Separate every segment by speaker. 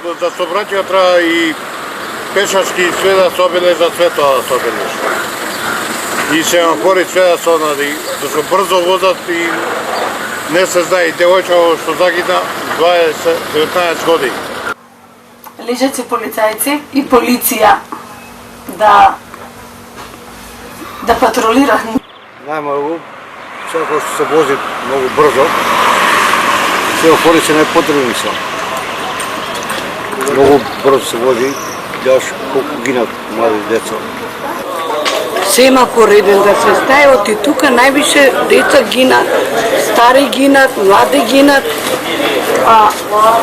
Speaker 1: да сообраќајот треба и пешачки све да се обележат, све тоа да се обележат. И семафори све да се да се брзо возат и не се знае и девојче што загина 19 години.
Speaker 2: Лежеци полицајци и полиција да патрулира.
Speaker 1: Најмалку, секој што се вози многу брзо, семафори се непотребни се. Многу брзо се вози, гледаш колку гинат млади деца.
Speaker 3: Семафор еден да се стават и тука највише деца гинат, стари гинат, млади гинат,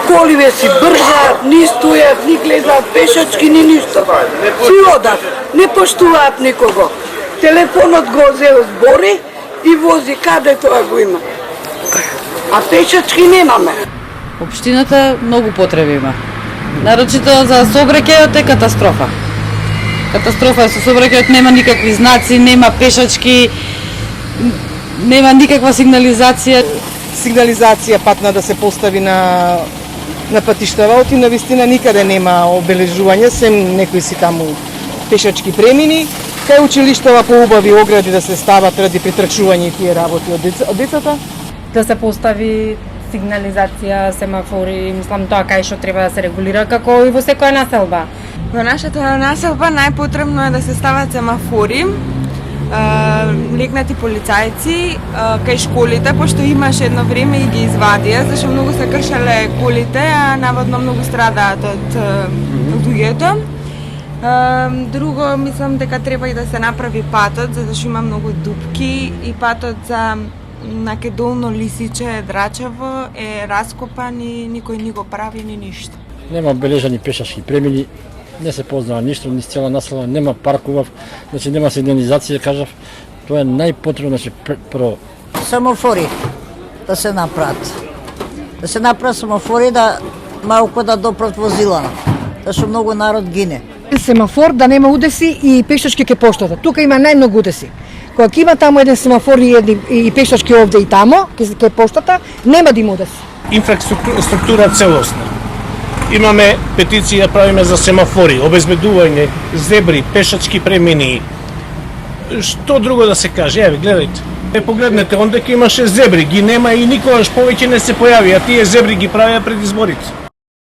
Speaker 3: коливе си брзаат, ни стојат, ни гледаат пешачки, ни ништо. Си одат, не поштуваат никого. Телефонот го збори и вози каде тоа го има. А пешачки немаме.
Speaker 4: Општината многу потреби има. Нарочито за сообраќајот е катастрофа. Катастрофа е со сообраќајот, нема никакви знаци, нема пешачки, нема никаква сигнализација.
Speaker 5: Сигнализација патна да се постави на патиштава, оти на вистина никаде нема обележување, сем некои си таму пешачки премини. Кај училиштава поубави огради да се стават ради притрчување и тие работи од децата.
Speaker 6: Да се постави сигнализација, семафори, мислам тоа кај што треба да се регулира како и во секоја населба.
Speaker 7: Во нашата населба најпотребно е да се стават семафори, легнати полицајци кај школите, пошто имаше едно време и ги извадија, зашто многу се кршеле колите, а наводно многу страдаат од луѓето. Друго, мислам дека треба и да се направи патот, зашто има многу дупки и патот за Накедолно Лисиче, Драчево е раскопан и никој ни го прави ни ништо.
Speaker 8: Нема бележани пешачки премини, не се познава ништо, ни цела населба, нема паркува, значи нема сигнализација, кажав, тоа е најпотребно, значи прво.
Speaker 9: Семафори да се направат. Да се направат семафори да малку да допрат возила, зашто многу народ гине.
Speaker 10: Семафор да нема удеси и пешачки ке поштата. Тука има најмногу удеси. Кога има таму еден семафор и пешачки овде и тамо, ке поштата, нема да има удеси.
Speaker 11: Инфраструктура целосна. Имаме петиција, правиме за семафори, обезбедување, зебри, пешачки премини. Што друго да се каже? Еве, гледајте. Погледнете, онде ке имаше зебри, ги нема и никогаш повеќе не се појави, а тие зебри ги правија пред изборите.